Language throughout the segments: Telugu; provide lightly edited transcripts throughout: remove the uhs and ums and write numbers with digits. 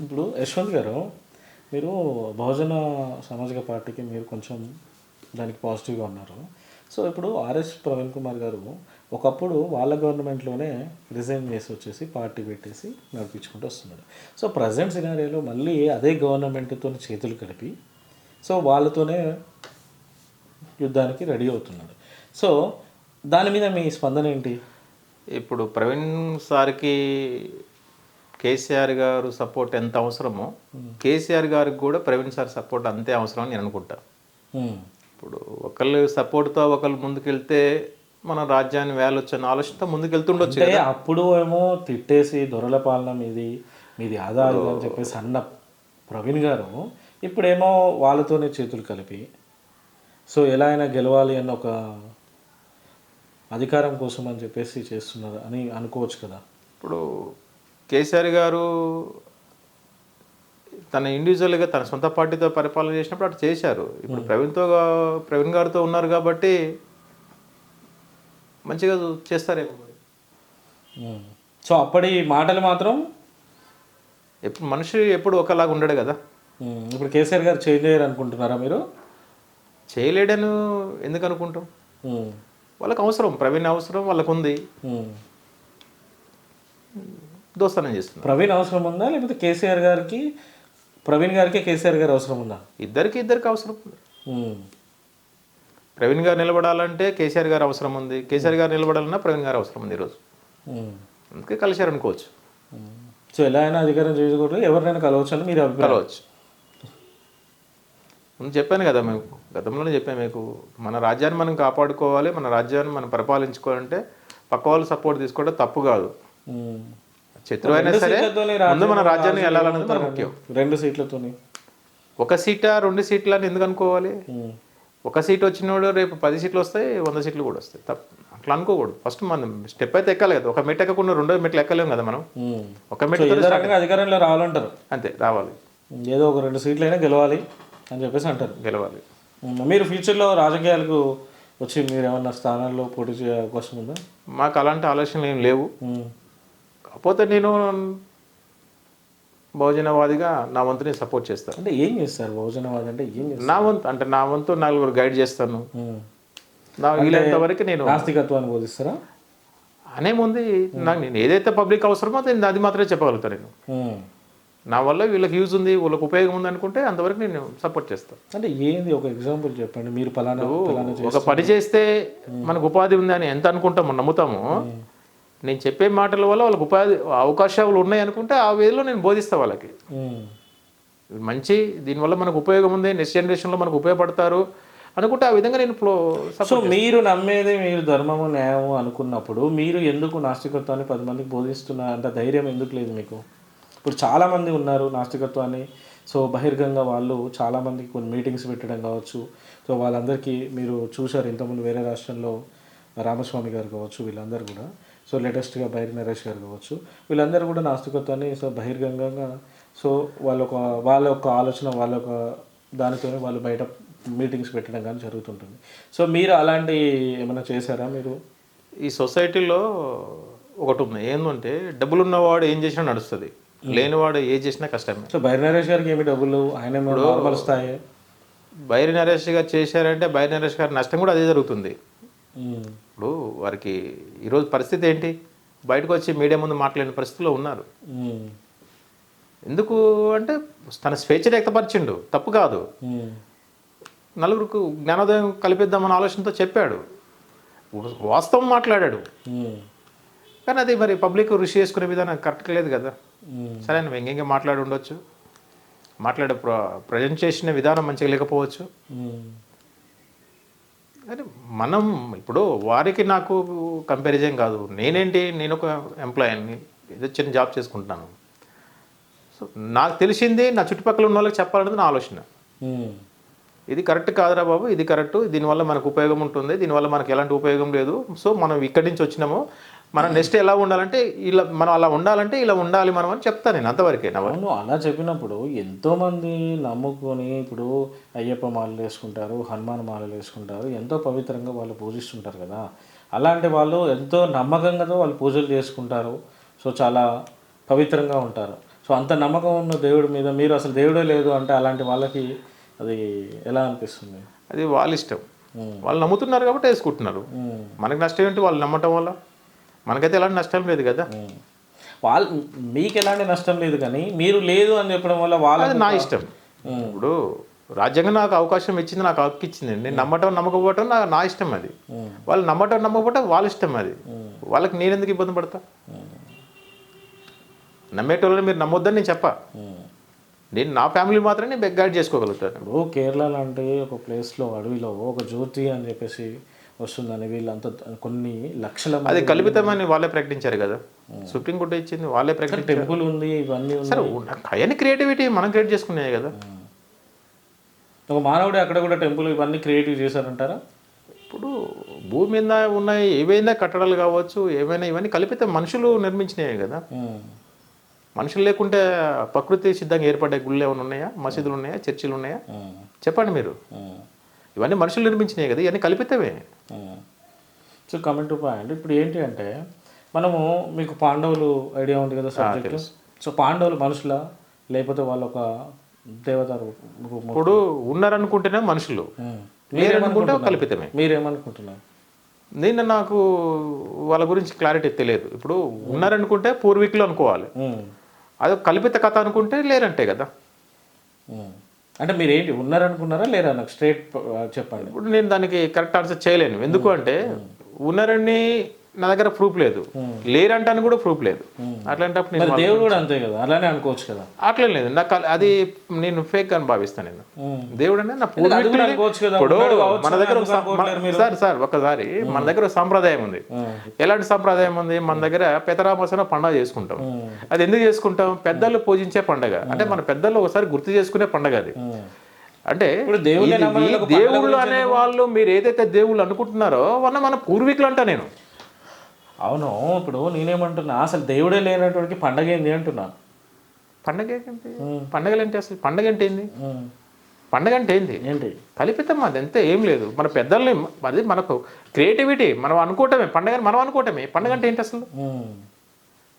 ఇప్పుడు యశ్వంత్ గారు, మీరు బహుజన సామాజిక పార్టీకి మీరు కొంచెం దానికి పాజిటివ్గా ఉన్నారు. సో ఇప్పుడు ఆర్ఎస్ ప్రవీణ్ కుమార్ గారు ఒకప్పుడు వాళ్ళ గవర్నమెంట్లోనే రిజైన్ చేసి వచ్చేసి పార్టీ పెట్టేసి నడిపించుకుంటూ వస్తున్నారు. సో ప్రజెంట్ సినారియోలో మళ్ళీ అదే గవర్నమెంట్తో చేతులు కలిపి సో వాళ్ళతోనే యుద్ధానికి రెడీ అవుతున్నాడు. సో దాని మీద మీ స్పందన ఏంటి? ఇప్పుడు ప్రవీణ్ సార్కి కేసీఆర్ గారు సపోర్ట్ ఎంత అవసరమో కేసీఆర్ గారికి కూడా ప్రవీణ్ సార్ సపోర్ట్ అంతే అవసరం అని నేను అనుకుంటా. ఇప్పుడు ఒకళ్ళు సపోర్ట్తో ఒకళ్ళు ముందుకెళ్తే మన రాజ్యాన్ని వేలొచ్చని ఆలోచనతో ముందుకెళ్తుండొచ్చు. అంటే అప్పుడు ఏమో తిట్టేసి దొరల పాలన మీది ఆదాయం అని చెప్పేసి అన్న ప్రవీణ్ గారు ఇప్పుడేమో వాళ్ళతోనే చేతులు కలిపి సో ఎలా అయినా గెలవాలి అన్న ఒక అధికారం కోసం అని చెప్పేసి చేస్తున్నారు అని అనుకోవచ్చు కదా. ఇప్పుడు కేసీఆర్ గారు తన ఇండివిజువల్గా తన సొంత పార్టీతో పరిపాలన చేసినప్పుడు అటు చేశారు. ఇప్పుడు ప్రవీణ్ గారితో ఉన్నారు కాబట్టి మంచిగా చేస్తారేమో. సో అప్పటి మాటలు మాత్రం ఎప్పుడు మనిషి ఎప్పుడు ఒకలాగా ఉండడు కదా. ఇప్పుడు కేసీఆర్ గారు చేయలేరు అనుకుంటున్నారా మీరు? చేయలేడని ఎందుకు అనుకుంటాం? వాళ్ళకి అవసరం, ప్రవీణ్ అవసరం వాళ్ళకు ఉంది, దోస్తానం చేస్తున్నారు. ప్రవీణ్ అవసరం ఉందా లేకపోతే ప్రవీణ్ గారికి కేసీఆర్ గారు అవసరం ఉందా? ఇద్దరికి అవసరం ఉంది. ప్రవీణ్ గారు నిలబడాలంటే కేసీఆర్ గారు అవసరం ఉంది, కేసీఆర్ గారు నిలబడాలన్నా ప్రవీణ్ గారు అవసరం ఉంది ఈరోజు. అందుకే కలిశారు అనుకోవచ్చు. సో ఎలా అయినా అధికారం చేయకూడదు, ఎవరినైనా కలవచ్చు అని మీరు కలవచ్చు. నేను చెప్పాను కదా, మేము గతంలోనే చెప్పాను మీకు, మన రాజ్యాన్ని మనం కాపాడుకోవాలి, మన రాజ్యాన్ని మనం పరిపాలించుకోవాలంటే పక్క వాళ్ళు సపోర్ట్ తీసుకోవడం తప్పు కాదు. శత్రువు అయినా సరే ముందు మన రాజ్యాన్ని వెళ్ళాలన్నది మన ముఖ్యం. 2 సీట్లతోని 1 సీటా 2 సీట్ల అని ఎందుకు అనుకోవాలి? 1 సీట్ వచ్చినోడు రేపు 10 సీట్లు వస్తాయి, 100 సీట్లు కూడా వస్తాయి. అట్లా అనుకోకూడదు. ఫస్ట్ మనం స్టెప్ అయితే ఎక్కాలి కదా. ఒక మెట్టు ఎక్కకుండా 2వ మెట్లు ఎక్కలేము కదా మనం. ఒక మెట్టు అధికారంలో రావాలంటారు, అంతే, రావాలి. ఏదో ఒక 2 సీట్లు అయినా గెలవాలి అని చెప్పేసి అంటారు. గెలవాలి. మీరు ఫ్యూచర్లో రాజకీయాలకు వచ్చి మీరు ఏమన్నా స్థానాల్లో పోటీ చేసే అవకాశం ఉందా? మాకు అలాంటి ఆలోచనలు ఏం లేవు. కాకపోతే నేను బహుజనవాదిగా నా వంతుని సపోర్ట్ చేస్తాను. అంటే ఏం చేస్తారు బహుజనవాది అంటే? ఏం చేస్తారు? నా వంతు 4 గైడ్ చేస్తాను. వీలైనంత వరకు నేను నాస్తికత్వాన్ని బోధిస్తారా? అనేముంది, నాకు నేను ఏదైతే పబ్లిక్ అవసరమో అది మాత్రమే చెప్పగలుగుతాను. నేను నా వల్ల వీళ్ళకి యూజ్ ఉంది, వీళ్ళకి ఉపయోగం ఉంది అనుకుంటే అంతవరకు నేను సపోర్ట్ చేస్తాను. అంటే ఏంది ఒక ఎగ్జాంపుల్ చెప్పండి. మీరు ఒక పని చేస్తే మనకు ఉపాధి ఉంది అని ఎంత అనుకుంటామో నమ్ముతామో, నేను చెప్పే మాటల వల్ల వాళ్ళకి ఉపాధి అవకాశాలు ఉన్నాయి అనుకుంటే ఆ వేలో నేను బోధిస్తాను వాళ్ళకి. మంచి దీనివల్ల మనకు ఉపయోగం ఉంది, నెక్స్ట్ జనరేషన్లో మనకు ఉపయోగపడతారు అనుకుంటే ఆ విధంగా నేను సో మీరు నమ్మేది మీరు ధర్మము న్యాయము అనుకున్నప్పుడు మీరు ఎందుకు నాస్తికత్వాన్ని 10 మందికి బోధిస్తున్నారు? అంత ధైర్యం ఎందుకు లేదు మీకు? ఇప్పుడు చాలామంది ఉన్నారు నాస్తికత్వాన్ని సో బహిర్గంగా వాళ్ళు చాలామందికి కొన్ని మీటింగ్స్ పెట్టడం కావచ్చు. సో వాళ్ళందరికీ మీరు చూశారు ఇంతకుముందు వేరే రాష్ట్రంలో రామస్వామి గారు కావచ్చు, వీళ్ళందరూ కూడా సో లేటెస్ట్గా బైరి నరేష్ గారు కావచ్చు, వీళ్ళందరూ కూడా నాస్తికత్వాన్ని సో బహిర్గంగా సో వాళ్ళ యొక్క ఆలోచన వాళ్ళ యొక్క దానితోనే వాళ్ళు బయట మీటింగ్స్ పెట్టడం కానీ జరుగుతుంటుంది. సో మీరు అలాంటి ఏమైనా చేశారా? మీరు ఈ సొసైటీలో ఒకటి ఉంది, ఏంటంటే డబ్బులు ఉన్నవాడు ఏం చేసినా నడుస్తుంది, లేనివాడు ఏ చేసినా కష్టమే. సో బైరి నరేష్ గారికి ఏమి డబ్బులు, ఆయన నార్మల్ స్థాయి. బైరి నరేష్ గారు చేశారంటే బైరి నరేష్ గారి నష్టం కూడా అదే జరుగుతుంది. ఇప్పుడు వారికి ఈరోజు పరిస్థితి ఏంటి? బయటకు వచ్చి మీడియా ముందు మాట్లాడిన పరిస్థితిలో ఉన్నారు. ఎందుకు అంటే తన స్వేచ్ఛను వ్యక్తపరిచిండు, తప్పు కాదు. నలుగురికి జ్ఞానోదయం కల్పిద్దామన్న ఆలోచనతో చెప్పాడు, వాస్తవం మాట్లాడాడు. కానీ అది మరి పబ్లిక్ ఋషి చేసుకునే విధానం కరెక్ట్ లేదు కదా. సరే ఆయన వ్యంగ్యంగా మాట్లాడి ఉండొచ్చు, ప్రజెంట్ చేసిన విధానం మంచిగా లేకపోవచ్చు. కానీ మనం ఇప్పుడు వారికి నాకు కంపారిజన్ కాదు. నేను ఒక ఎంప్లాయీని, ఏదో చిన్న జాబ్ చేసుకుంటున్నాను. సో నాకు తెలిసింది నా చుట్టుపక్కల ఉన్న వాళ్ళకి చెప్పాలనేది నా ఆలోచన. ఇది కరెక్ట్ కాదురా బాబు, ఇది కరెక్ట్, దీనివల్ల మనకు ఉపయోగం ఉంటుంది, దీనివల్ల మనకు ఎలాంటి ఉపయోగం లేదు. సో మనం ఇక్కడి నుంచి వచ్చినాము, మనం నెక్స్ట్ ఎలా ఉండాలంటే మనం అలా ఉండాలంటే ఇలా ఉండాలి మనం అని చెప్తాను నేను, అంతవరకే. అవును, అలా చెప్పినప్పుడు ఎంతోమంది నమ్ముకొని ఇప్పుడు అయ్యప్ప మాలలు వేసుకుంటారు, హనుమాన్ మాలలు వేసుకుంటారు, ఎంతో పవిత్రంగా వాళ్ళు పూజిస్తుంటారు కదా. అలాంటి వాళ్ళు ఎంతో నమ్మకంగా వాళ్ళు పూజలు చేసుకుంటారు, సో చాలా పవిత్రంగా ఉంటారు. సో అంత నమ్మకం ఉన్న దేవుడి మీద మీరు అసలు దేవుడే లేదు అంటే అలాంటి వాళ్ళకి అది ఎలా అనిపిస్తుంది? అది వాళ్ళ ఇష్టం. వాళ్ళు నమ్ముతున్నారు కాబట్టి వేసుకుంటున్నారు. మనకి నష్టం ఏంటి వాళ్ళు నమ్మటం వల్ల? మనకైతే ఎలాంటి నష్టం లేదు కదా. వాళ్ళు మీకు ఎలాంటి నష్టం లేదు, కానీ మీరు లేదు అని చెప్పడం వల్ల వాళ్ళది నా ఇష్టం. ఇప్పుడు రాజ్యాంగం నాకు అవకాశం ఇచ్చింది, నాకు హక్కు ఇచ్చింది. నేను నమ్మటం నమ్మకపోవటం నా ఇష్టం. అది వాళ్ళు నమ్మటం నమ్మకపోవటం వాళ్ళ ఇష్టం. అది వాళ్ళకి నేను ఎందుకు ఇబ్బంది పడతా? నమ్మేటోళ్ళని మీరు నమ్మొద్దని నేను చెప్పా. నేను నా ఫ్యామిలీ మాత్రమే నేను గైడ్ చేసుకోగలుగుతాను. ఇప్పుడు కేరళ లాంటి ఒక ప్లేస్లో అడవిలో ఒక జ్యోతి అని చెప్పేసి వస్తుందని వీళ్ళంతా కొన్ని లక్షల అది కల్పితమని వాళ్ళే ప్రకటించారు కదా. సుప్రీంకోర్టు ఇచ్చింది వాళ్ళే ప్రకటించారు. టెంపుల్ ఉంది, ఇవన్నీ సరే అవన్నీ క్రియేటివిటీ మనం క్రియేట్ చేసుకున్నాయి కదా. ఒక మానవుడు అక్కడ కూడా టెంపుల్ ఇవన్నీ క్రియేటివ్ చేశారంటారా? ఇప్పుడు భూమి మీద ఉన్నాయి ఏవైనా కట్టడాలు కావచ్చు, ఏవైనా ఇవన్నీ కల్పితం మనుషులు నిర్మించినాయి కదా. మనుషులు లేకుంటే ప్రకృతి సిద్ధంగా ఏర్పడే గుళ్ళు ఏమైనా ఉన్నాయా? మసీదులు ఉన్నాయా? చర్చిలు ఉన్నాయా? చెప్పండి మీరు. ఇవన్నీ మనుషులు నిర్మించినాయి కదా, ఇవన్నీ కల్పితమే. సో కమింగ్ టు పాయింట్, ఇప్పుడు ఏంటి అంటే మనము మీకు పాండవులు ఐడియా ఉంది కదా సబ్జెక్ట్. సో పాండవులు మనుషుల లేకపోతే వాళ్ళు ఒక దేవత? ఇప్పుడు ఉన్నారనుకుంటేనే మనుషులు, లేరనుకుంటే కల్పితమే. మీరేమనుకుంటున్నారు? నాకు వాళ్ళ గురించి క్లారిటీ తెలియదు. ఇప్పుడు ఉన్నారనుకుంటే పూర్వీకులు అనుకోవాలి, అది కల్పిత కథ అనుకుంటే లేరంటే కదా. అంటే మీరు ఏంటి ఉన్నారనుకున్నారా లేరా? నాకు స్ట్రేట్ చెప్పండి. ఇప్పుడు నేను దానికి కరెక్ట్ ఆన్సర్ చేయలేను. ఎందుకు అంటే ఉన్నారని నా దగ్గర ప్రూఫ్ లేదు, లేరంటాను కూడా ప్రూఫ్ లేదు. అట్లాంటప్పుడు నేను దేవుడు కూడా అంతే కదా, అలానే అనుకోవచ్చు కదా. అట్లా లేదు, నాకు అది నేను ఫేక్ అని భావిస్తాను. నేను దేవుడు అంటే నా పూర్వీకులు. ఇప్పుడు మన దగ్గర ఒకసారి మన దగ్గర ఒక సాంప్రదాయం ఉంది. ఎలాంటి సాంప్రదాయం ఉంది? మన దగ్గర పెతరామసన పండుగ చేసుకుంటాం. అది ఎందుకు చేసుకుంటాం? పెద్దలు పూజించే పండుగ. అంటే మన పెద్దలు ఒకసారి గుర్తు చేసుకునే పండుగ అది. అంటే దేవుళ్ళు అనే వాళ్ళు మీరు ఏదైతే దేవుళ్ళు అనుకుంటున్నారో వాళ్ళ మన పూర్వీకులు అంటా నేను. అవును, ఇప్పుడు నేనేమంటున్నా, అసలు దేవుడే లేనటువంటి పండగ ఏంది అంటున్నా. పండగ ఏంటి? పండగలు ఏంటి? అసలు పండగ అంటే ఏంది? పండగ అంటే ఏంటి? కల్పితం. అది అంతే, ఏం లేదు. మన పెద్దల్ని అది మనకు క్రియేటివిటీ. మనం అనుకోవటమే పండగ, మనం అనుకోవటమే. పండగ అంటే ఏంటి అసలు?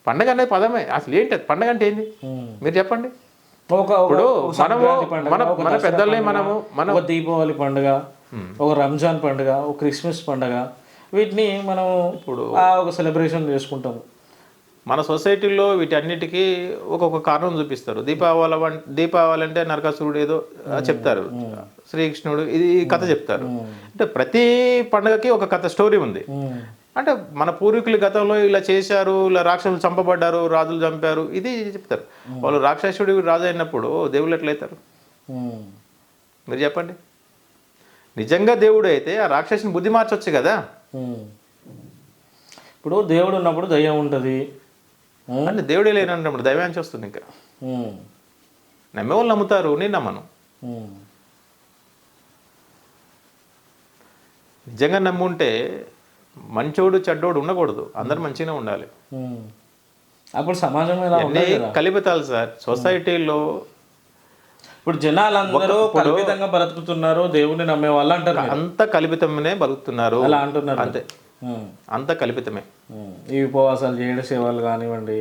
పండగ అనేది పదమే. అసలు ఏంటి పండగ అంటే ఏంది మీరు చెప్పండి. ఇప్పుడు మన పెద్దల్ని మనము దీపావళి పండుగ, ఒక రంజాన్ పండుగ, ఒక క్రిస్మస్ పండుగ, వీటిని మనం ఇప్పుడు ఒక సెలబ్రేషన్ చేసుకుంటాము. మన సొసైటీలో వీటన్నిటికీ ఒక్కొక్క కారణం చూపిస్తారు. దీపావళి అంటే నరకాసురుడు ఏదో చెప్తారు, శ్రీకృష్ణుడు ఇది కథ చెప్తారు. అంటే ప్రతి పండుగకి ఒక కథ స్టోరీ ఉంది. అంటే మన పూర్వీకులు గతంలో ఇలా చేశారు, ఇలా రాక్షసులు చంపబడ్డారు, రాజులు చంపారు, ఇది చెప్తారు. వాళ్ళు రాక్షసుడి రాజు అయినప్పుడు దేవుళ్ళు ఎట్లయితారు మీరు చెప్పండి? నిజంగా దేవుడు అయితే ఆ రాక్షసుని బుద్ధి మార్చొచ్చు కదా. ఇప్పుడు దేవుడు ఉన్నప్పుడు దయ్యం ఉంటుంది అంటే దేవుడే లేనప్పుడు దైవాంశ వస్తుంది. ఇంకా నమ్మేవాళ్ళు నమ్ముతారు, నేను నమ్మను. నిజంగా నమ్ముంటే మంచోడు చెడ్డోడు ఉండకూడదు, అందరు మంచిగానే ఉండాలి. అప్పుడు సమాజం కల్పితాలు సార్ సొసైటీలో. ఇప్పుడు జనాలందరూ కల్పితంగా బ్రతుకుతున్నారు, దేవుని నమ్మే వాళ్ళు అంటారు. అంత కల్పితమే బతుకుతున్నారు, అలా అంటున్నారు. అంతే, అంత కల్పితమే. ఈ ఉపవాసాలు చేయడం, సేవలు కానివ్వండి,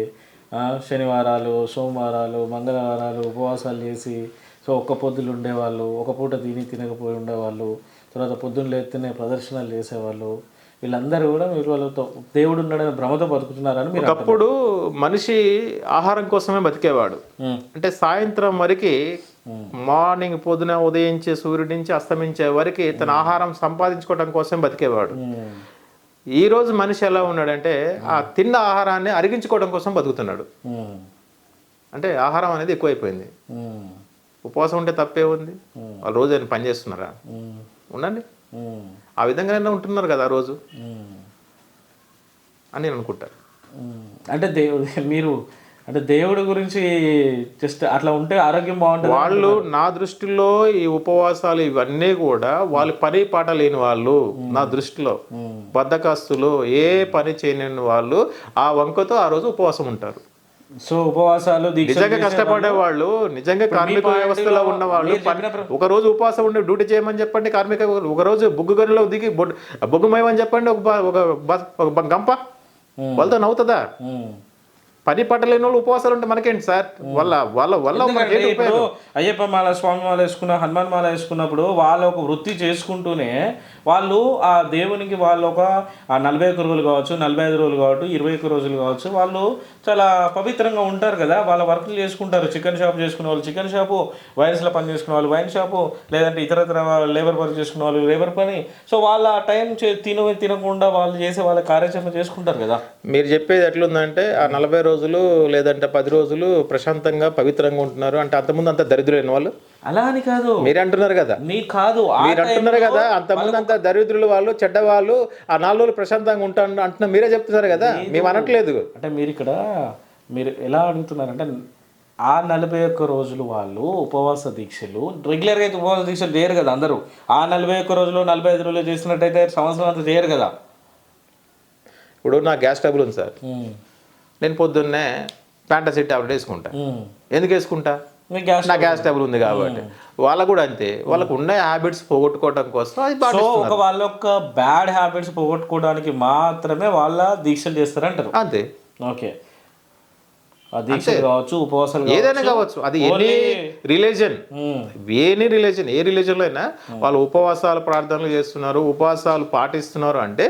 శనివారాలు, సోమవారాలు, మంగళవారాలు ఉపవాసాలు చేసి సో ఒక్క పొద్దులు ఉండేవాళ్ళు, ఒక పూట తినకపోయి ఉండేవాళ్ళు, తర్వాత పొద్దున్న లేస్తేనే ప్రదర్శనలు చేసేవాళ్ళు. వీళ్ళందరూ కూడా వాళ్ళతో దేవుడు ఉన్నాడని భ్రమతో బతుకుతున్నారని మీరు. ఒకప్పుడు మనిషి ఆహారం కోసమే బతికేవాడు. అంటే సాయంత్రం వరకు, మార్నింగ్ పొద్దున ఉదయించే సూర్యుడి నుంచి అస్తమించే వరకు తన ఆహారం సంపాదించుకోవడం కోసం బతికేవాడు. ఈ రోజు మనిషి ఎలా ఉన్నాడంటే ఆ తిన్న ఆహారాన్ని అరిగించుకోవడం కోసం బతుకుతున్నాడు. అంటే ఆహారం అనేది ఎక్కువైపోయింది. ఉపవాసం ఉంటే తప్పే ఉంది? వాళ్ళు రోజు ఆయన పని చేస్తున్నారా? ఉండండి, ఆ విధంగానే ఉంటున్నారు కదా రోజు అని నేను అనుకుంటాను. అంటే దేవుడి గురించి జస్ట్ అట్లా ఉంటే ఆరోగ్యం బాగుంటుంది. వాళ్ళు నా దృష్టిలో ఈ ఉపవాసాలు ఇవన్నీ కూడా వాళ్ళు పని పాట లేని వాళ్ళు, నా దృష్టిలో బద్ధకస్తులు, ఏ పని చేయలేని వాళ్ళు ఆ వంకతో ఆ రోజు ఉపవాసం ఉంటారు. సో ఉపవాసాలు నిజంగా కష్టపడే వాళ్ళు, నిజంగా కార్మిక వ్యవస్థలో ఉన్న వాళ్ళు ఒక రోజు ఉపవాసం ఉండి డ్యూటీ చేయమని చెప్పండి. కార్మిక ఒక రోజు బొగ్గు గనిలో దిగి బొగ్గు మేమని చెప్పండి, ఒక గంప వాళ్ళతో నవ్వుతుందా? పని పట్టలేని వాళ్ళు ఉపవాసాలు ఉంటే మనకేంటి సార్? వాళ్ళ వాళ్ళ వల్ల మనకేంటి ఇప్పుడు ఉపయోగం? అయ్యప్ప మాల, స్వామి మాల వేసుకున్న, హనుమాన్ మాల వేసుకున్నప్పుడు వాళ్ళు ఒక వృత్తి చేసుకుంటూనే వాళ్ళు ఆ దేవునికి వాళ్ళు ఒక 41 రోజులు కావచ్చు, 45 రోజులు కావచ్చు, 21 రోజులు కావచ్చు, వాళ్ళు చాలా పవిత్రంగా ఉంటారు కదా. వాళ్ళ వర్క్లు చేసుకుంటారు. చికెన్ షాప్ చేసుకునే వాళ్ళు చికెన్ షాపు, వైన్స్లో పని చేసుకునే వాళ్ళు వైన్ షాపు, లేదంటే ఇతరత్ర లేబర్ వర్క్ చేసుకునే వాళ్ళు లేబర్ పని. సో వాళ్ళ టైం తినకుండా వాళ్ళు చేసే వాళ్ళ కార్యాచరణ చేసుకుంటారు కదా. మీరు చెప్పేది ఎట్లుందంటే ఆ 40 రోజులు లేదంటే 10 రోజులు ప్రశాంతంగా పవిత్రంగా ఉంటున్నారు అంటే అంతకుముందు అంత దరిద్రులైన వాళ్ళు అలా అని కాదు, మీరు అంటున్నారు కదా. నీ కాదు మీరు అంటున్నారు కదా అంతకుముందు అంత దరిద్రులు వాళ్ళు చెడ్డవాళ్ళు ఆ 4 రోజులు ప్రశాంతంగా ఉంటాను అంటున్నా మీరే చెప్తున్నారు కదా, మేము అనట్లేదు. అంటే మీరు ఎలా అడుగుతున్నారంటే ఆ 41 రోజులు వాళ్ళు ఉపవాస దీక్షలు రెగ్యులర్గా అయితే ఉపవాస దీక్షలు చేయరు కదా అందరూ. ఆ 41 రోజులు 45 రోజులు చేసినట్టయితే సంవత్సరం అంతా చేయరు కదా. ఇప్పుడు నా గ్యాస్ ట్రబుల్ ఉంది సార్, నేను పొద్దున్నే ప్యాంటాసిడ్ టాబ్లెట్ వేసుకుంటా. ఎందుకు వేసుకుంటా? నా గ్యాస్ ట్రబుల్ ఉంది కాబట్టి. వాళ్ళకు కూడా అంతే, వాళ్ళకు ఉన్న హ్యాబిట్స్ పోగొట్టుకోవడం కోసం అది వాళ్ళ యొక్క బ్యాడ్ హ్యాబిట్స్ పోగొట్టుకోవడానికి మాత్రమే వాళ్ళ దీక్షలు చేస్తారంటారు అంతే. ఓకే, దీక్షలు కావచ్చు, ఉపవాసాలు ఏదైనా కావచ్చు, అది ఎనీ రిలీజన్, ఏ రిలీజన్లో అయినా వాళ్ళు ఉపవాసాలు ప్రార్థనలు చేస్తున్నారు, ఉపవాసాలు పాటిస్తున్నారు అంటే